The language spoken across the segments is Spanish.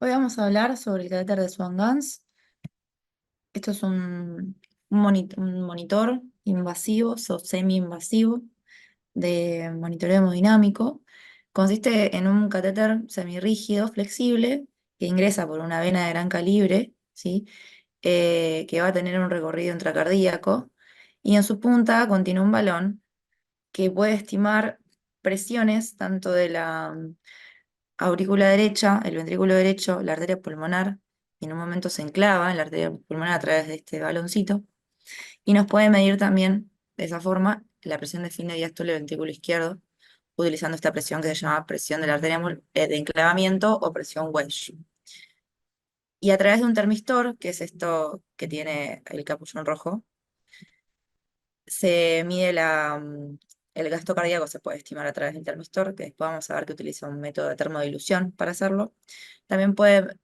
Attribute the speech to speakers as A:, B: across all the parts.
A: Hoy vamos a hablar sobre el catéter de Swan-Ganz. Esto es un monitor invasivo o semi-invasivo de monitoreo hemodinámico. Consiste en un catéter semirrígido, flexible, que ingresa por una vena de gran calibre, ¿sí? Que va a tener un recorrido intracardíaco, y en su punta contiene un balón que puede estimar presiones tanto de la aurícula derecha, el ventrículo derecho, la arteria pulmonar, y en un momento se enclava en la arteria pulmonar a través de este baloncito, y nos puede medir también de esa forma la presión de fin de diástole del ventrículo izquierdo, utilizando esta presión que se llama presión de la arteria de enclavamiento o presión wedge. Y a través de un termistor, que es esto que tiene el capuchón rojo, se mide el gasto cardíaco, se puede estimar a través del termistor, que después vamos a ver que utiliza un método de termodilución para hacerlo. También puede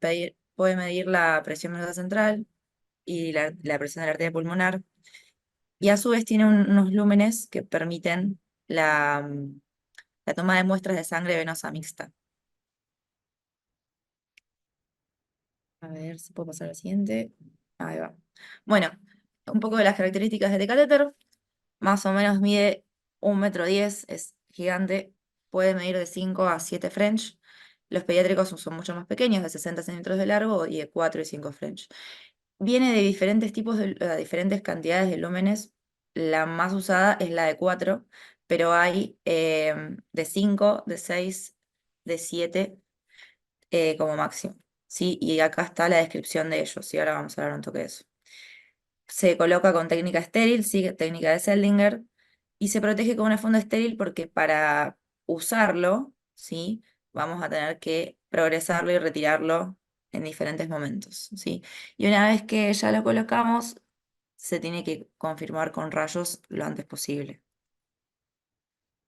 A: medir la presión venosa central y la presión de la arteria pulmonar. Y a su vez tiene unos lúmenes que permiten la toma de muestras de sangre venosa mixta. A ver si puedo pasar al siguiente. Ahí va. Bueno, un poco de las características de este catéter. Más o menos mide 1,10 m, es gigante, puede medir de 5 a 7 French. Los pediátricos son mucho más pequeños, de 60 centímetros de largo y de 4 y 5 French. Viene de diferentes tipos diferentes cantidades de lúmenes. La más usada es la de 4, pero hay de 5, de 6, de 7 como máximo. ¿Sí? Y acá está la descripción de ellos, y ahora vamos a hablar un toque de eso. Se coloca con técnica estéril, sí, técnica de Seldinger, y se protege con una funda estéril porque para usarlo, ¿sí? Vamos a tener que progresarlo y retirarlo en diferentes momentos, ¿sí? Y una vez que ya lo colocamos, se tiene que confirmar con rayos lo antes posible.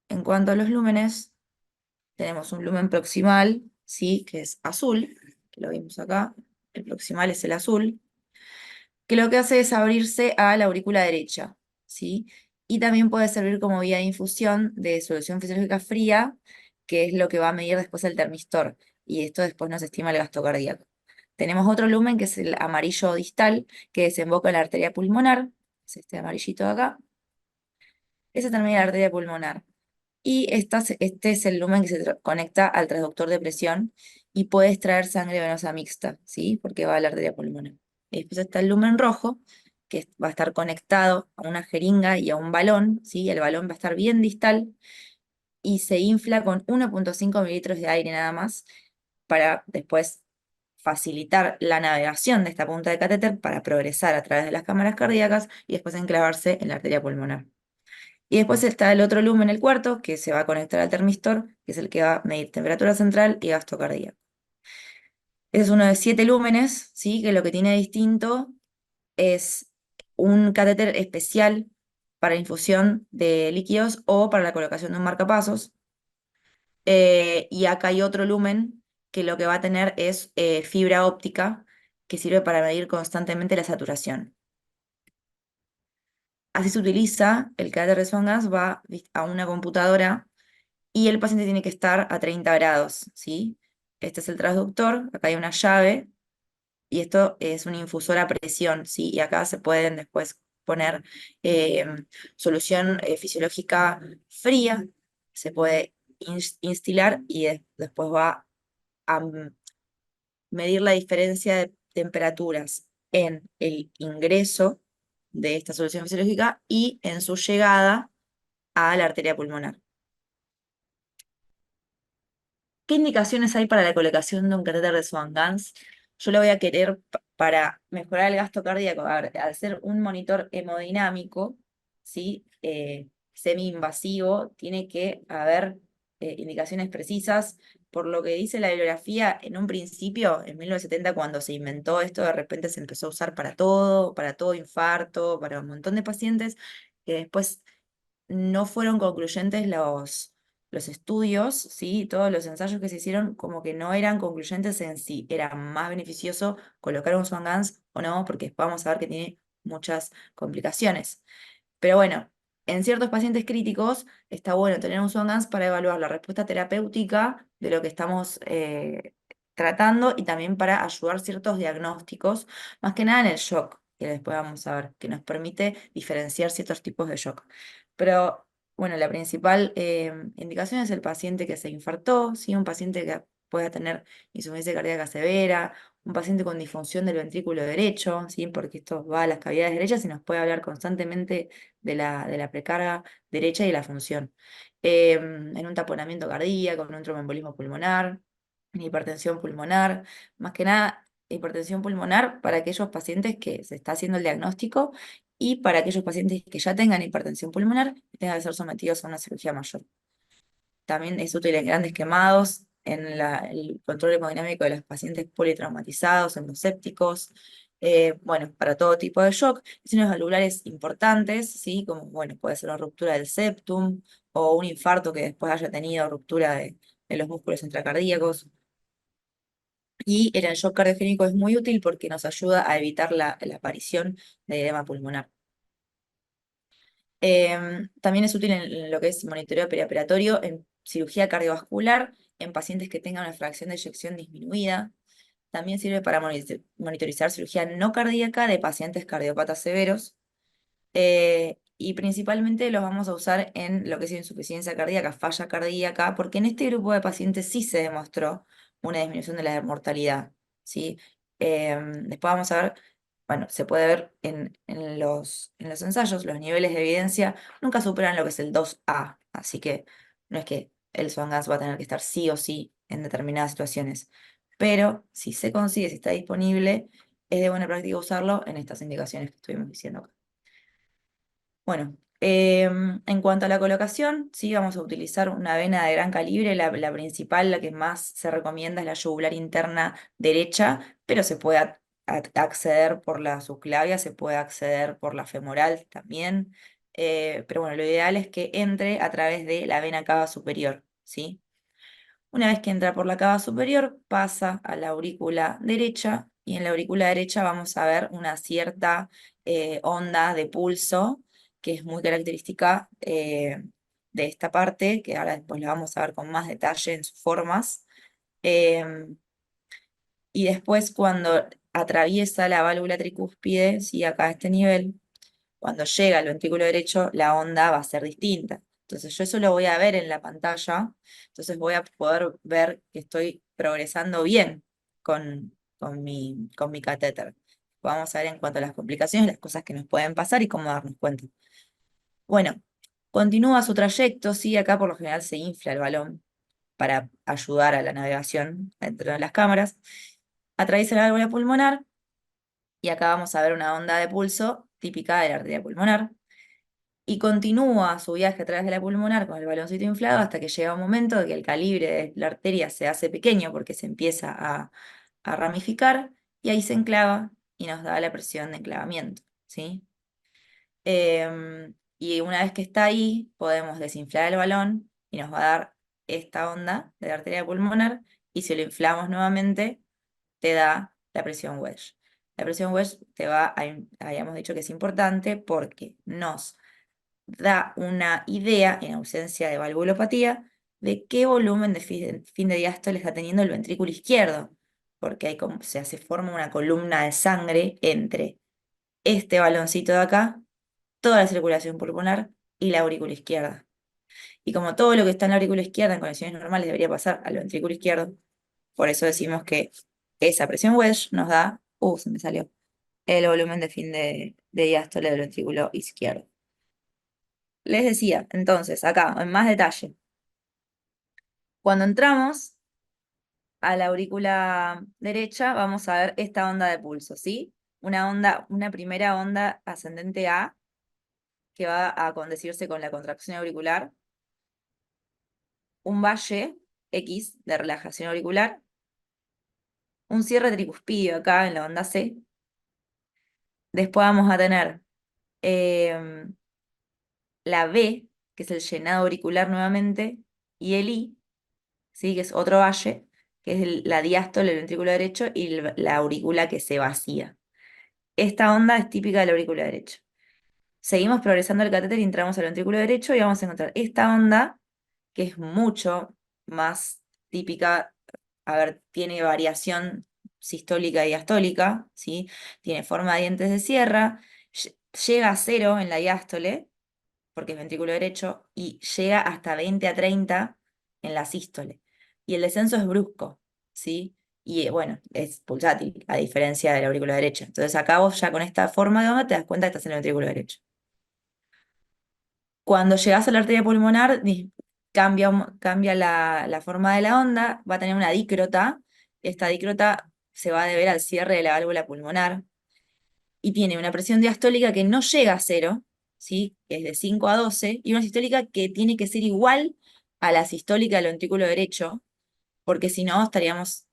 A: En cuanto a los lúmenes, tenemos un lumen proximal, ¿sí? Que es azul, que lo vimos acá. El proximal es el azul, que lo que hace es abrirse a la aurícula derecha, ¿sí? Y también puede servir como vía de infusión de solución fisiológica fría, que es lo que va a medir después el termistor, y esto después nos estima el gasto cardíaco. Tenemos otro lumen que es el amarillo distal, que desemboca en la arteria pulmonar, es este amarillito de acá. Ese termina la arteria pulmonar. Y este es el lumen que se conecta al transductor de presión y puede extraer sangre venosa mixta, ¿sí? Porque va a la arteria pulmonar. Y después está el lumen rojo, que va a estar conectado a una jeringa y a un balón, ¿sí? El balón va a estar bien distal y se infla con 1,5 mililitros de aire nada más para después facilitar la navegación de esta punta de catéter para progresar a través de las cámaras cardíacas y después enclavarse en la arteria pulmonar. Y después está el otro lumen, el cuarto, que se va a conectar al termistor, que es el que va a medir temperatura central y gasto cardíaco. Ese es uno de 7 lúmenes, ¿sí? Que lo que tiene distinto es un catéter especial para infusión de líquidos o para la colocación de un marcapasos. Y acá hay otro lumen que lo que va a tener es fibra óptica que sirve para medir constantemente la saturación. Así se utiliza el catéter de Swan-Ganz, va a una computadora y el paciente tiene que estar a 30 grados, ¿sí? Este es el transductor, acá hay una llave y esto es un infusor a presión, ¿sí? Y acá se pueden después poner eh, solución fisiológica fría, se puede instilar y después va a medir la diferencia de temperaturas en el ingreso de esta solución fisiológica y en su llegada a la arteria pulmonar. ¿Qué indicaciones hay para la colocación de un catéter de Swan-Ganz? Yo lo voy a querer para mejorar el gasto cardíaco. A ver, al ser un monitor hemodinámico, ¿sí? Semi-invasivo, tiene que haber indicaciones precisas. Por lo que dice la bibliografía, en un principio, en 1970, cuando se inventó esto, de repente se empezó a usar para todo infarto, para un montón de pacientes, que después no fueron concluyentes los estudios, ¿sí? Todos los ensayos que se hicieron como que no eran concluyentes en si era más beneficioso colocar un Swan-Ganz o no, porque vamos a ver que tiene muchas complicaciones. Pero bueno, en ciertos pacientes críticos está bueno tener un Swan-Ganz para evaluar la respuesta terapéutica de lo que estamos tratando y también para ayudar ciertos diagnósticos, más que nada en el shock, que después vamos a ver, que nos permite diferenciar ciertos tipos de shock. Pero bueno, la principal indicación es el paciente que se infartó, ¿sí? Un paciente que pueda tener insuficiencia cardíaca severa, un paciente con disfunción del ventrículo derecho, ¿sí? Porque esto va a las cavidades derechas y nos puede hablar constantemente de la precarga derecha y la función. En un taponamiento cardíaco, en un tromboembolismo pulmonar, en hipertensión pulmonar, más que nada hipertensión pulmonar para aquellos pacientes que se está haciendo el diagnóstico y para aquellos pacientes que ya tengan hipertensión pulmonar y tengan que ser sometidos a una cirugía mayor. También es útil en grandes quemados, en el control hemodinámico de los pacientes politraumatizados, en los sépticos, bueno, para todo tipo de shock. Lesiones valvulares importantes, ¿sí? Como, bueno, puede ser una ruptura del septum o un infarto que después haya tenido ruptura de los músculos intracardíacos. Y en el shock cardiogénico es muy útil porque nos ayuda a evitar la aparición de edema pulmonar. También es útil en lo que es monitoreo perioperatorio, en cirugía cardiovascular, en pacientes que tengan una fracción de eyección disminuida. También sirve para monitorizar cirugía no cardíaca de pacientes cardiópatas severos. Y principalmente los vamos a usar en lo que es insuficiencia cardíaca, falla cardíaca, porque en este grupo de pacientes sí se demostró una disminución de la mortalidad, ¿sí? Después vamos a ver, bueno, se puede ver en los ensayos, los niveles de evidencia nunca superan lo que es el 2A, así que no es que el swan gas va a tener que estar sí o sí en determinadas situaciones, pero si se consigue, si está disponible, es de buena práctica usarlo en estas indicaciones que estuvimos diciendo acá. Bueno, en cuanto a la colocación, sí vamos a utilizar una vena de gran calibre, la principal, la que más se recomienda es la yugular interna derecha, pero se puede acceder por la subclavia, se puede acceder por la femoral también, pero bueno, lo ideal es que entre a través de la vena cava superior, ¿sí? Una vez que entra por la cava superior, pasa a la aurícula derecha y en la aurícula derecha vamos a ver una cierta onda de pulso que es muy característica de esta parte, que ahora después la vamos a ver con más detalle en sus formas. Em, y después cuando atraviesa la válvula tricúspide, ¿sí? Acá a este nivel, cuando llega al ventrículo derecho, la onda va a ser distinta. Entonces yo eso lo voy a ver en la pantalla, entonces voy a poder ver que estoy progresando bien con mi catéter. Vamos a ver en cuanto a las complicaciones, las cosas que nos pueden pasar y cómo darnos cuenta. Bueno, continúa su trayecto, sí, acá por lo general se infla el balón para ayudar a la navegación dentro de las cámaras. Atraviesa la válvula pulmonar y acá vamos a ver una onda de pulso típica de la arteria pulmonar y continúa su viaje a través de la pulmonar con el baloncito inflado hasta que llega un momento de que el calibre de la arteria se hace pequeño porque se empieza a ramificar y ahí se enclava y nos da la presión de enclavamiento, ¿sí? Y una vez que está ahí, podemos desinflar el balón y nos va a dar esta onda de la arteria pulmonar y si lo inflamos nuevamente, te da la presión wedge. La presión wedge habíamos dicho que es importante porque nos da una idea, en ausencia de valvulopatía, de qué volumen de fin de diástole está teniendo el ventrículo izquierdo, porque hay como, se forma una columna de sangre entre este baloncito de acá, toda la circulación pulmonar y la aurícula izquierda. Y como todo lo que está en la aurícula izquierda en condiciones normales debería pasar al ventrículo izquierdo, por eso decimos que esa presión wedge nos da, se me salió, el volumen de fin de diástole del ventrículo izquierdo. Les decía, entonces, acá, en más detalle, cuando entramos a la aurícula derecha, vamos a ver esta onda de pulso, ¿sí? Una primera onda ascendente A, que va a condecirse con la contracción auricular, un valle X de relajación auricular, un cierre tricuspidio acá en la onda C. Después vamos a tener em, la B, que es el llenado auricular nuevamente, y el I, ¿sí? Que es otro valle, que es la diástole del ventrículo derecho y la aurícula que se vacía. Esta onda es típica de la aurícula derecha. Seguimos progresando el catéter y entramos al ventrículo derecho y vamos a encontrar esta onda, que es mucho más típica a ver, tiene variación sistólica y diastólica, ¿sí? Tiene forma de dientes de sierra, llega a 0 en la diástole, porque es ventrículo derecho, y llega hasta 20 a 30 en la sístole. Y el descenso es brusco, ¿sí? Y bueno, es pulsátil, a diferencia de la aurícula derecha. Entonces acá vos ya con esta forma de onda te das cuenta que estás en el ventrículo derecho. Cuando llegas a la arteria pulmonar, cambia la forma de la onda, va a tener una dícrota. Esta dícrota se va a deber al cierre de la válvula pulmonar y tiene una presión diastólica que no llega a 0, ¿sí? Que es de 5 a 12, y una sistólica que tiene que ser igual a la sistólica del ventrículo derecho, porque si no estaríamos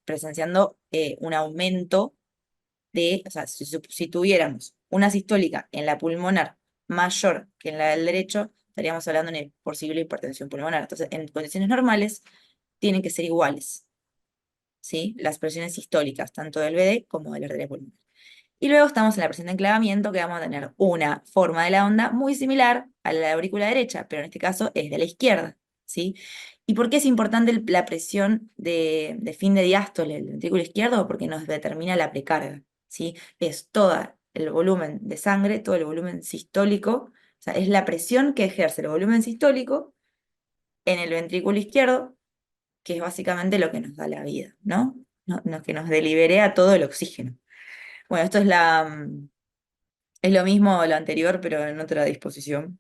A: presenciando un aumento o sea, si tuviéramos una sistólica en la pulmonar mayor que en la del derecho, estaríamos hablando de una posible hipertensión pulmonar. Entonces, en condiciones normales, tienen que ser iguales, ¿sí? Las presiones sistólicas, tanto del BD como de la arteria pulmonar. Y luego estamos en la presión de enclavamiento, que vamos a tener una forma de la onda muy similar a la de la aurícula derecha, pero en este caso es de la izquierda, ¿sí? ¿Y por qué es importante la presión de fin de diástole del ventrículo izquierdo? Porque nos determina la precarga, ¿sí? Es todo el volumen de sangre, todo el volumen sistólico, o sea, es la presión que ejerce el volumen sistólico en el ventrículo izquierdo, que es básicamente lo que nos da la vida, ¿no? Que nos delibera todo el oxígeno. Bueno, esto es lo mismo lo anterior, pero en otra disposición.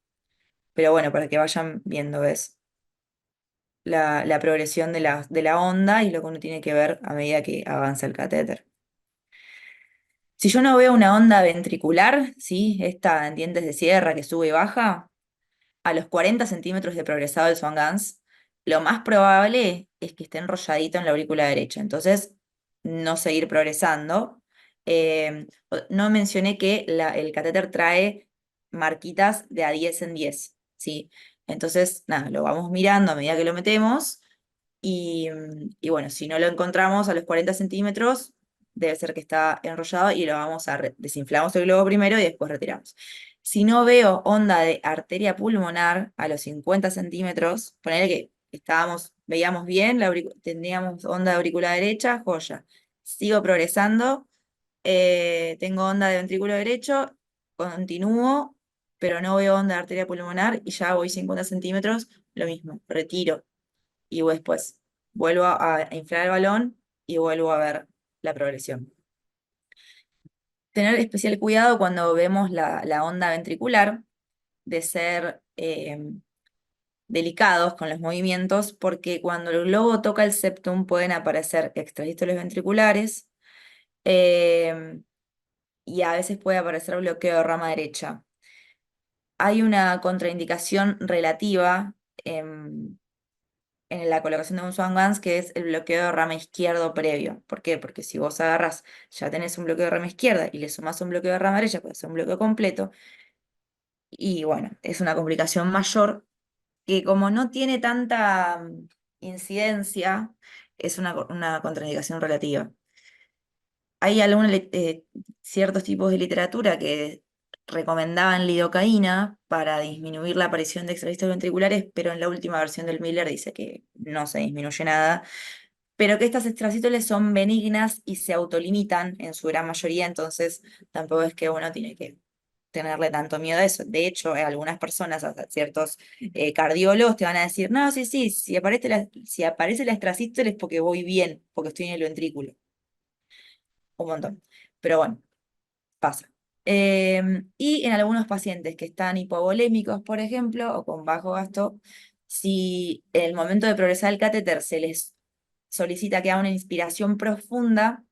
A: Pero bueno, para que vayan viendo, ¿ves? La progresión de la onda y lo que uno tiene que ver a medida que avanza el catéter. Si yo no veo una onda ventricular, ¿sí? Esta en dientes de sierra que sube y baja, a los 40 centímetros de progresado del Swan-Ganz, lo más probable es que esté enrolladito en la aurícula derecha. Entonces, no seguir progresando. No mencioné que el catéter trae marquitas de a 10 en 10, ¿sí? Entonces, nada, lo vamos mirando a medida que lo metemos. Y bueno, si no lo encontramos a los 40 centímetros, debe ser que está enrollado y lo vamos a desinflamos el globo primero y después retiramos. Si no veo onda de arteria pulmonar a los 50 centímetros, ponerle que veíamos bien, teníamos onda de aurícula derecha, joya. Sigo progresando, tengo onda de ventrículo derecho, continúo, pero no veo onda de arteria pulmonar y ya voy 50 centímetros, lo mismo, retiro y después vuelvo a inflar el balón y vuelvo a ver la progresión. Tener especial cuidado cuando vemos la onda ventricular, de ser delicados con los movimientos, porque cuando el globo toca el septum pueden aparecer extrasístoles ventriculares eh, y a veces puede aparecer bloqueo de rama derecha. Hay una contraindicación relativa en la colocación de un Swan Ganz, que es el bloqueo de rama izquierdo previo. ¿Por qué? Porque si vos agarrás, ya tenés un bloqueo de rama izquierda y le sumás un bloqueo de rama derecha, puede ser un bloqueo completo. Y bueno, es una complicación mayor que como no tiene tanta incidencia, es una contraindicación relativa. Hay ciertos tipos de literatura que recomendaban lidocaína para disminuir la aparición de extrasístoles ventriculares, pero en la última versión del Miller dice que no se disminuye nada, pero que estas extrasístoles son benignas y se autolimitan en su gran mayoría, entonces tampoco es que uno tiene que tenerle tanto miedo a eso. De hecho, algunas personas, hasta ciertos cardiólogos te van a decir, no, sí, sí, si aparece la extrasístole es porque voy bien, porque estoy en el ventrículo. Un montón. Pero bueno, pasa. Y en algunos pacientes que están hipovolémicos, por ejemplo, o con bajo gasto, si en el momento de progresar el catéter se les solicita que haga una inspiración profunda,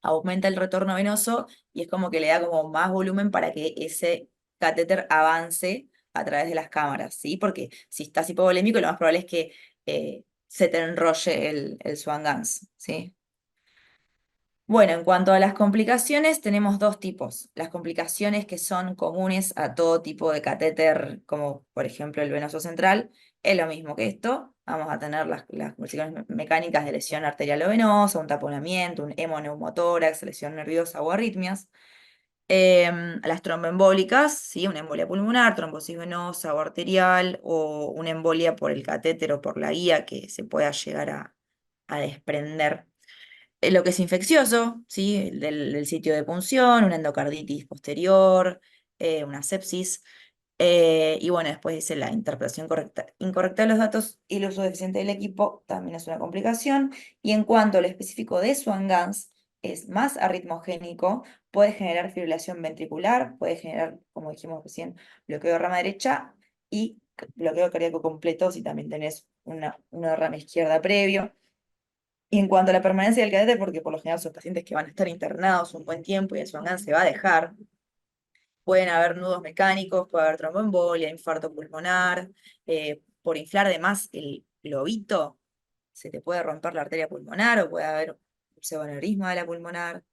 A: aumenta el retorno venoso y es como que le da como más volumen para que ese catéter avance a través de las cámaras, ¿sí? Porque si estás hipovolémico, lo más probable es que se te enrolle el Swan-Ganz, ¿sí? Bueno, en cuanto a las complicaciones, tenemos dos tipos. Las complicaciones que son comunes a todo tipo de catéter, como por ejemplo el venoso central, es lo mismo que esto. Vamos a tener las complicaciones mecánicas de lesión arterial o venosa, un taponamiento, un hemoneumotórax, lesión nerviosa o arritmias. Las tromboembólicas, ¿sí? Una embolia pulmonar, trombosis venosa o arterial, o una embolia por el catéter o por la guía que se pueda llegar a a desprender. Lo que es infeccioso, ¿sí? Del sitio de punción, una endocarditis posterior, una sepsis. Y bueno, después dice la interpretación incorrecta de los datos y el uso deficiente del equipo también es una complicación. Y en cuanto al específico de Swan-Ganz, es más arritmogénico, puede generar fibrilación ventricular, puede generar, como dijimos recién, bloqueo de rama derecha y bloqueo cardíaco completo si también tenés una rama izquierda previo. Y en cuanto a la permanencia del catéter, porque por lo general son pacientes que van a estar internados un buen tiempo y el Swan-Ganz se va a dejar, pueden haber nudos mecánicos, puede haber tromboembolia, infarto pulmonar, por inflar de más el lobito, se te puede romper la arteria pulmonar o puede haber un pseudoaneurisma de la pulmonar.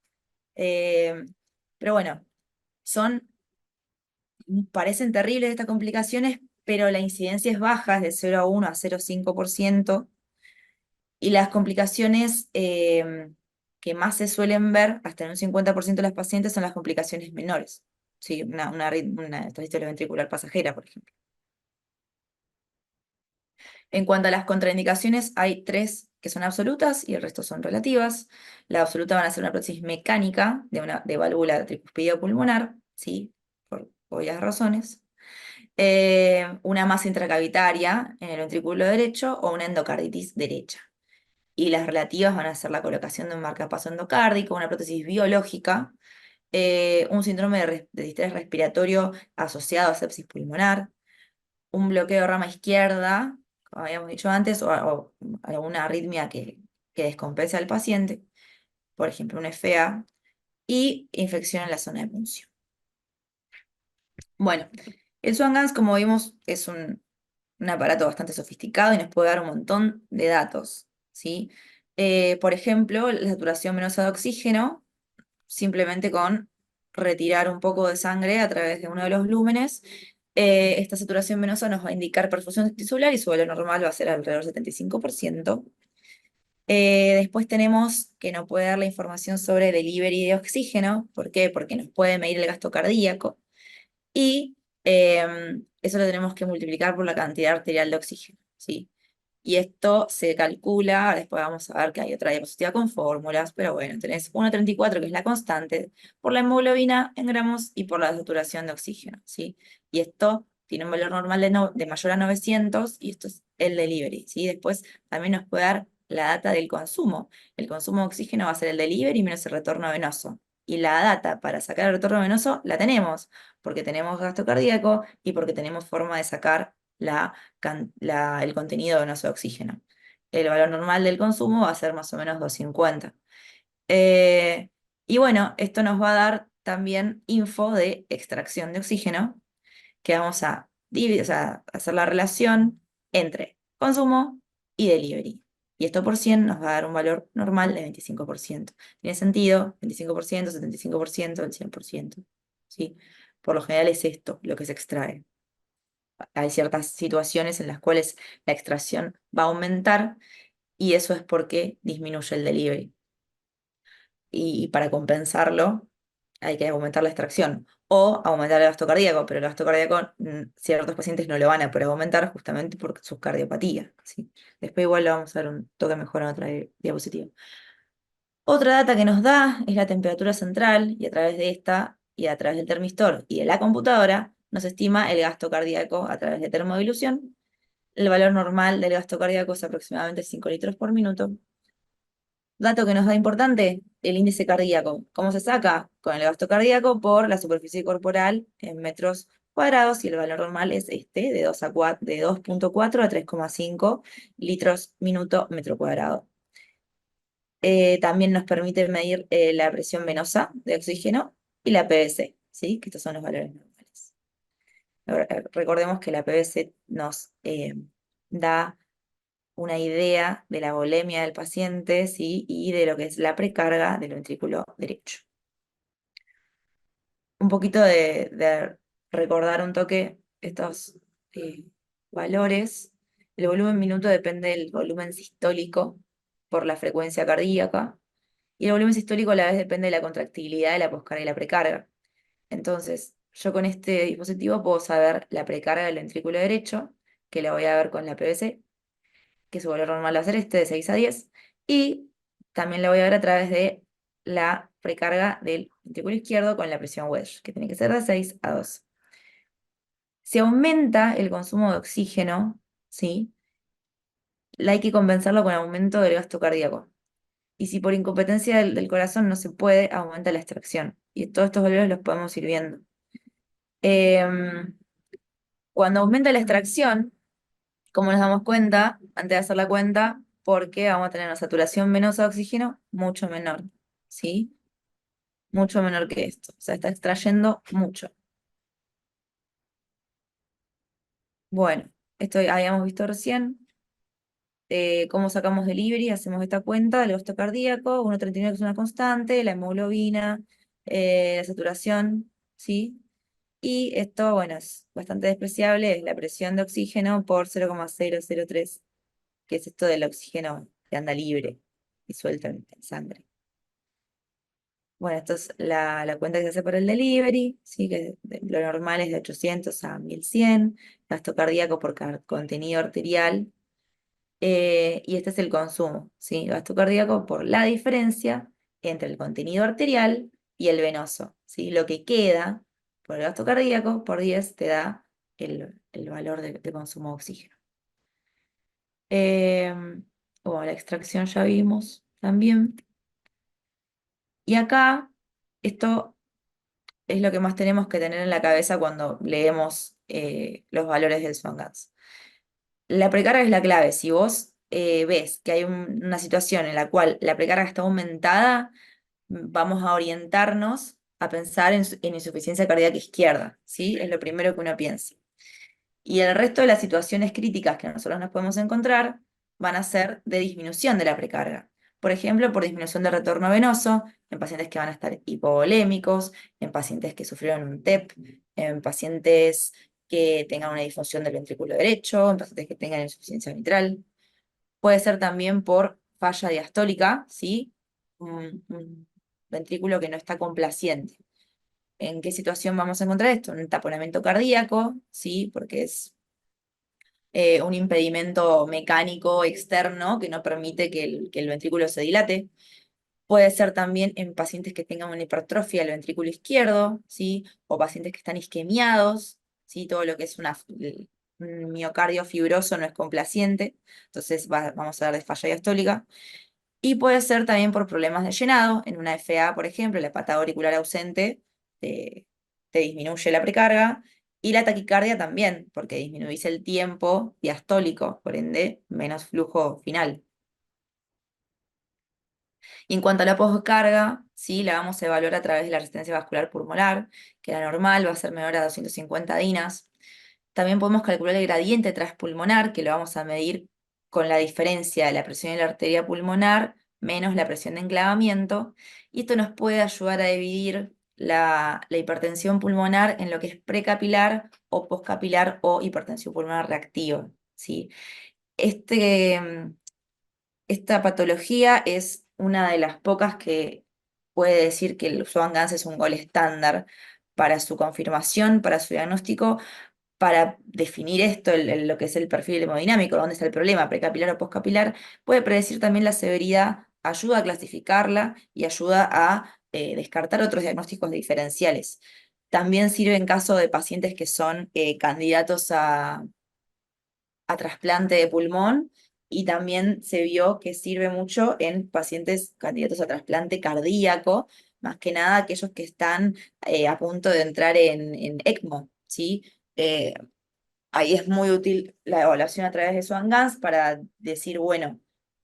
A: Eh, pero bueno, son, parecen terribles estas complicaciones, pero la incidencia es baja, es de 0,1 a 0,5%, y las complicaciones que más se suelen ver, hasta en un 50% de las pacientes, son las complicaciones menores. Sí, una estatistitis ventricular pasajera, por ejemplo. En cuanto a las contraindicaciones, hay tres que son absolutas y el resto son relativas. La absoluta van a ser una prótesis mecánica de válvula tricuspidia pulmonar, ¿sí? Por obvias razones. Una masa intracavitaria en el ventrículo derecho o una endocarditis derecha. Y las relativas van a ser la colocación de un marcapaso endocárdico, una prótesis biológica, un síndrome de distrés respiratorio asociado a sepsis pulmonar, un bloqueo de rama izquierda, como habíamos dicho antes, o alguna arritmia que descompense al paciente, por ejemplo, una FA, y infección en la zona de punción. Bueno, el Swan-Ganz, como vimos, es un aparato bastante sofisticado y nos puede dar un montón de datos, ¿sí? Por ejemplo, la saturación venosa de oxígeno, simplemente con retirar un poco de sangre a través de uno de los lúmenes. Esta saturación venosa nos va a indicar perfusión tisular y su valor normal va a ser alrededor del 75%. Después tenemos que nos puede dar la información sobre delivery de oxígeno. ¿Por qué? Porque nos puede medir el gasto cardíaco. Y eso lo tenemos que multiplicar por la cantidad arterial de oxígeno, ¿sí? Y esto se calcula, después vamos a ver que hay otra diapositiva con fórmulas, pero bueno, tenés 1,34 que es la constante, por la hemoglobina en gramos y por la saturación de oxígeno, ¿sí? Y esto tiene un valor normal de mayor a 900 y esto es el delivery, ¿sí? Después también nos puede dar la data del consumo. El consumo de oxígeno va a ser el delivery menos el retorno venoso. Y la data para sacar el retorno venoso la tenemos, porque tenemos gasto cardíaco y porque tenemos forma de sacar el contenido venoso de oxígeno. El valor normal del consumo va a ser más o menos 250. Eh, y bueno, esto nos va a dar también info de extracción de oxígeno, que vamos a dividir, o sea, hacer la relación entre consumo y delivery. Y esto por 100 nos va a dar un valor normal de 25%. ¿Tiene sentido? 25%, 75%, el 100%. ¿Sí? Por lo general es esto lo que se extrae. Hay ciertas situaciones en las cuales la extracción va a aumentar y eso es porque disminuye el delivery. Y para compensarlo hay que aumentar la extracción o aumentar el gasto cardíaco, pero el gasto cardíaco ciertos pacientes no lo van a poder aumentar justamente por sus cardiopatías, ¿sí? Después igual lo vamos a ver un toque mejor en otra diapositiva. Otra data que nos da es la temperatura central y a través de esta y a través del termistor y de la computadora nos estima el gasto cardíaco a través de termodilución. El valor normal del gasto cardíaco es aproximadamente 5 litros por minuto. Dato que nos da importante, el índice cardíaco. ¿Cómo se saca? Con el gasto cardíaco por la superficie corporal en metros cuadrados y el valor normal es este, de 2,4 a 3,5 litros minuto metro cuadrado. También nos permite medir la presión venosa de oxígeno y la PVC, ¿sí? Que estos son los valores normales. Recordemos que la PVC nos da una idea de la volemia del paciente, ¿sí? Y de lo que es la precarga del ventrículo derecho. Un poquito de recordar un toque estos valores. El volumen minuto depende del volumen sistólico por la frecuencia cardíaca. Y el volumen sistólico a la vez depende de la contractibilidad de la poscarga y la precarga. Entonces, yo con este dispositivo puedo saber la precarga del ventrículo derecho, que la voy a ver con la PVC, que su valor normal va a ser este de 6 a 10, Y también la voy a ver a través de la precarga del ventrículo izquierdo con la presión wedge, que tiene que ser de 6 a 2. Si aumenta el consumo de oxígeno, ¿sí? Hay que compensarlo con aumento del gasto cardíaco. Y si por incompetencia del corazón no se puede, aumenta la extracción. Y todos estos valores los podemos ir viendo. Em, Cuando aumenta la extracción, ¿cómo nos damos cuenta? Antes de hacer la cuenta, porque vamos a tener una saturación venosa de oxígeno mucho menor, ¿sí? Mucho menor que esto. O sea, está extrayendo mucho. Bueno, esto habíamos visto recién. Cómo sacamos del IBRI, hacemos esta cuenta del gasto cardíaco, 1,39 que es una constante, la hemoglobina, la saturación, ¿sí? Y esto, bueno, es bastante despreciable, es la presión de oxígeno por 0,003, que es esto del oxígeno que anda libre y suelto en sangre. Bueno, esto es la cuenta que se hace por el delivery, ¿sí? Que lo normal es de 800 a 1100, gasto cardíaco por contenido arterial, y este es el consumo, ¿sí? Gasto cardíaco por la diferencia entre el contenido arterial y el venoso, ¿sí? Lo que queda por el gasto cardíaco por 10 te da el valor de consumo de oxígeno. Bueno, la extracción ya vimos también. Y acá, esto es lo que más tenemos que tener en la cabeza cuando leemos los valores del Swan-Ganz. La precarga es la clave. Si vos ves que hay una situación en la cual la precarga está aumentada, vamos a orientarnos a pensar en insuficiencia cardíaca izquierda, ¿sí? Es lo primero que uno piensa. Y el resto de las situaciones críticas que nosotros nos podemos encontrar van a ser de disminución de la precarga. Por ejemplo, por disminución del retorno venoso, en pacientes que van a estar hipovolémicos, en pacientes que sufrieron un TEP, en pacientes que tengan una disfunción del ventrículo derecho, en pacientes que tengan insuficiencia mitral. Puede ser también por falla diastólica, ¿sí? Un ventrículo que no está complaciente. ¿En qué situación vamos a encontrar esto? Un taponamiento cardíaco, ¿sí? Porque es un impedimento mecánico externo que no permite que el ventrículo se dilate. Puede ser también en pacientes que tengan una hipertrofia del ventrículo izquierdo, ¿sí? O pacientes que están isquemiados, ¿sí? Todo lo que es un miocardio fibroso no es complaciente, entonces vamos a hablar de falla diastólica. Y puede ser también por problemas de llenado. En una FA, por ejemplo, la patada auricular ausente te, te disminuye la precarga. Y la taquicardia también, porque disminuís el tiempo diastólico, por ende, menos flujo final. Y en cuanto a la poscarga, sí, la vamos a evaluar a través de la resistencia vascular pulmonar, que la normal va a ser menor a 250 dinas. También podemos calcular el gradiente transpulmonar, que lo vamos a medir con la diferencia de la presión en la arteria pulmonar menos la presión de enclavamiento. Y esto nos puede ayudar a dividir la hipertensión pulmonar en lo que es precapilar o poscapilar o hipertensión pulmonar reactiva, ¿sí? Este, esta patología es una de las pocas que puede decir que el Swan-Ganz es un gol estándar para su confirmación, para su diagnóstico, para definir esto, lo que es el perfil hemodinámico, dónde está el problema, precapilar o poscapilar, puede predecir también la severidad, ayuda a clasificarla y ayuda a descartar otros diagnósticos diferenciales. También sirve en caso de pacientes que son candidatos a trasplante de pulmón y también se vio que sirve mucho en pacientes candidatos a trasplante cardíaco, más que nada aquellos que están a punto de entrar en ECMO, ¿sí? Eh, Ahí es muy útil la evaluación a través de Swan-Ganz para decir, bueno,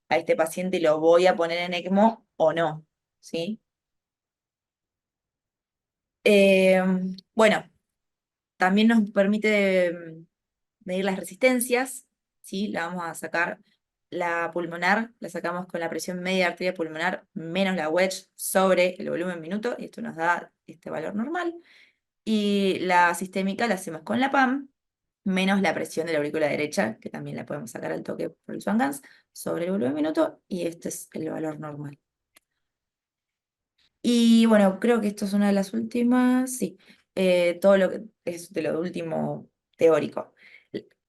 A: a este paciente lo voy a poner en ECMO o no, ¿sí? Eh, bueno, también nos permite medir las resistencias, ¿sí? La vamos a sacar la pulmonar, la sacamos con la presión media arteria pulmonar menos la wedge sobre el volumen minuto, y esto nos da este valor normal. Y la sistémica la hacemos con la PAM, menos la presión de la aurícula derecha, que también la podemos sacar al toque por el Swan-Ganz, sobre el volumen minuto, y este es el valor normal. Y bueno, creo que esto es una de las últimas, sí, todo lo que es de lo último teórico.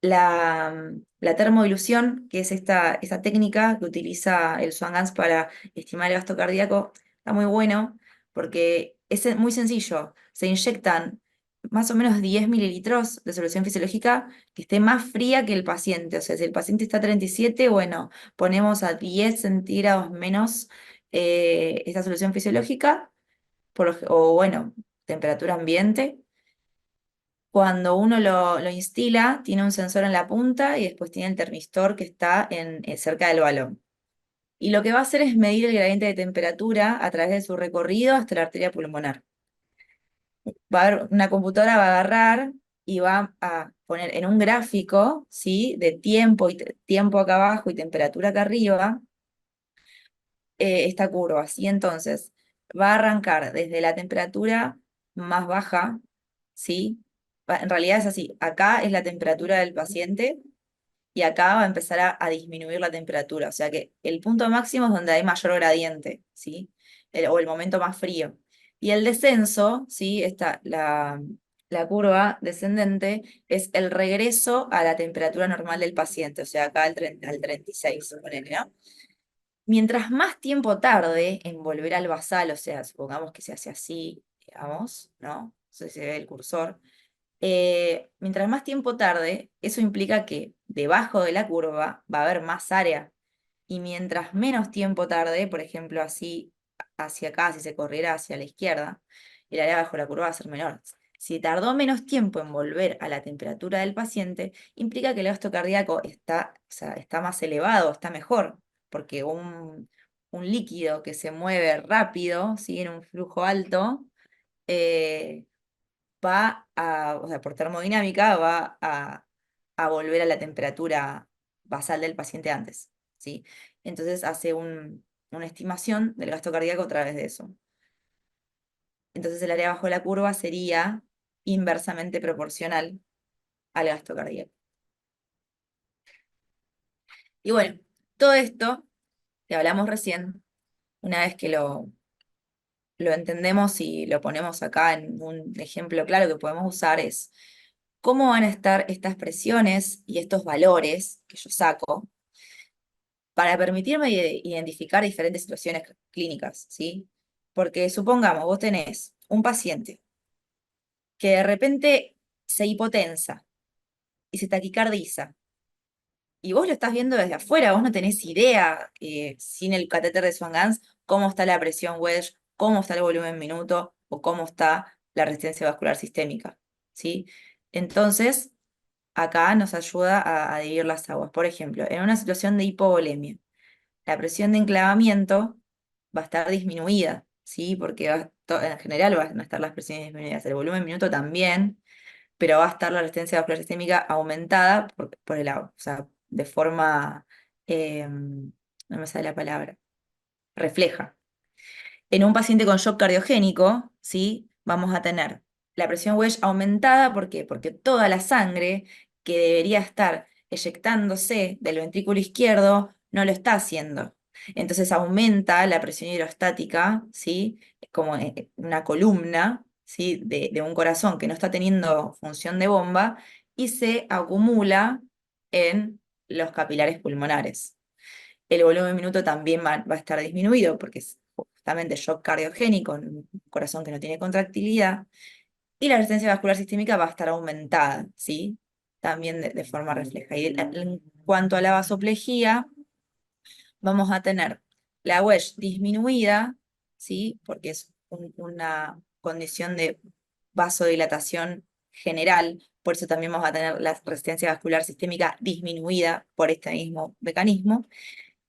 A: La termodilución, que es esta técnica que utiliza el Swan-Ganz para estimar el gasto cardíaco, está muy bueno porque es muy sencillo. Se inyectan más o menos 10 mililitros de solución fisiológica que esté más fría que el paciente. O sea, si el paciente está a 37, bueno, ponemos a 10 centígrados menos esta solución fisiológica, o bueno, temperatura ambiente. Cuando uno lo instila, tiene un sensor en la punta y después tiene el termistor que está cerca del balón. Y lo que va a hacer es medir el gradiente de temperatura a través de su recorrido hasta la arteria pulmonar. Una computadora va a agarrar y va a poner en un gráfico, ¿sí? De tiempo, tiempo acá abajo y temperatura acá arriba, esta curva, ¿sí? Entonces, va a arrancar desde la temperatura más baja, ¿sí? En realidad es así, acá es la temperatura del paciente y acá va a empezar a disminuir la temperatura, o sea que el punto máximo es donde hay mayor gradiente, ¿sí? O el momento más frío. Y el descenso, ¿sí? La curva descendente es el regreso a la temperatura normal del paciente, o sea, acá al 36, ponele, ¿no? Mientras más tiempo tarde en volver al basal, o sea, supongamos que se hace así, digamos, ¿no? No sé si se ve el cursor. Mientras más tiempo tarde, eso implica que debajo de la curva va a haber más área. Y mientras menos tiempo tarde, por ejemplo, así hacia acá, si se corriera hacia la izquierda, el área bajo la curva va a ser menor. Si tardó menos tiempo en volver a la temperatura del paciente, implica que el gasto cardíaco está, o sea, está más elevado, está mejor, porque un líquido que se mueve rápido, ¿sí? En un flujo alto, eh, o sea, por termodinámica, a volver a la temperatura basal del paciente antes, ¿sí? Entonces hace una estimación del gasto cardíaco a través de eso. Entonces el área bajo la curva sería inversamente proporcional al gasto cardíaco. Y bueno, todo esto que hablamos recién, una vez que lo entendemos y lo ponemos acá en un ejemplo claro que podemos usar es cómo van a estar estas presiones y estos valores que yo saco para permitirme identificar diferentes situaciones clínicas, ¿sí? Porque supongamos, vos tenés un paciente que de repente se hipotensa y se taquicardiza, y vos lo estás viendo desde afuera, vos no tenés idea, sin el catéter de Swan-Ganz, cómo está la presión wedge, cómo está el volumen minuto o cómo está la resistencia vascular sistémica, ¿sí? Entonces, acá nos ayuda a dividir las aguas. Por ejemplo, en una situación de hipovolemia, la presión de enclavamiento va a estar disminuida, ¿sí? Porque en general van a estar las presiones disminuidas, el volumen minuto también, pero va a estar la resistencia vascular sistémica aumentada por el agua, o sea, de forma, no me sale la palabra, refleja. En un paciente con shock cardiogénico, ¿sí? Vamos a tener la presión wedge aumentada, ¿por qué? Porque toda la sangre que debería estar eyectándose del ventrículo izquierdo no lo está haciendo. Entonces aumenta la presión hidrostática, ¿sí? Como una columna, ¿sí? De un corazón que no está teniendo función de bomba y se acumula en los capilares pulmonares. El volumen minuto también va a estar disminuido porque es justamente shock cardiogénico, un corazón que no tiene contractilidad, y la resistencia vascular sistémica va a estar aumentada, ¿sí? También de forma refleja. Y en cuanto a la vasoplejía, vamos a tener la wedge disminuida, ¿sí? Porque es una condición de vasodilatación general, por eso también vamos a tener la resistencia vascular sistémica disminuida por este mismo mecanismo.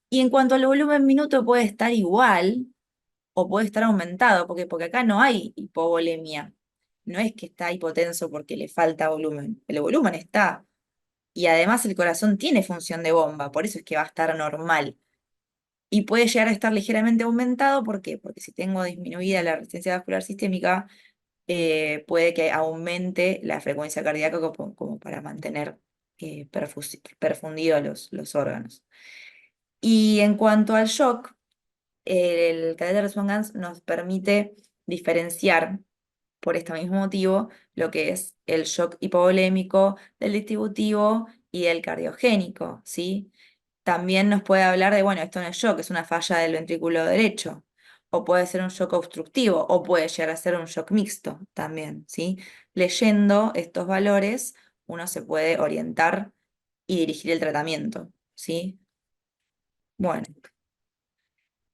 A: Y en cuanto al volumen minuto puede estar igual o puede estar aumentado, porque acá no hay hipovolemia. No es que está hipotenso porque le falta volumen. El volumen está. Y además el corazón tiene función de bomba, por eso es que va a estar normal. Y puede llegar a estar ligeramente aumentado, ¿por qué? Porque si tengo disminuida la resistencia vascular sistémica, puede que aumente la frecuencia cardíaca como para mantener perfundidos los órganos. Y en cuanto al shock, el catéter de Swan-Ganz nos permite diferenciar por este mismo motivo lo que es el shock hipovolémico, del distributivo y del cardiogénico, ¿sí? También nos puede hablar de, bueno, esto no es shock, es una falla del ventrículo derecho, o puede ser un shock obstructivo, o puede llegar a ser un shock mixto también, ¿sí? Leyendo estos valores, uno se puede orientar y dirigir el tratamiento, ¿sí? Bueno,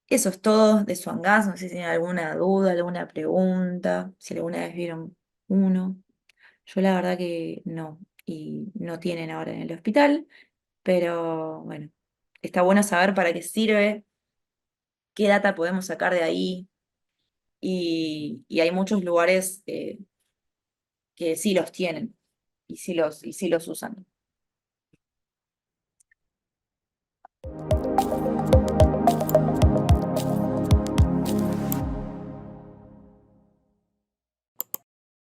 A: eso es todo de Swan Gas. No sé si tienen alguna duda, alguna pregunta, si alguna vez vieron uno. Yo la verdad que no, y no tienen ahora en el hospital, pero bueno, está bueno saber para qué sirve, qué data podemos sacar de ahí, y hay muchos lugares que sí los tienen y sí los usan.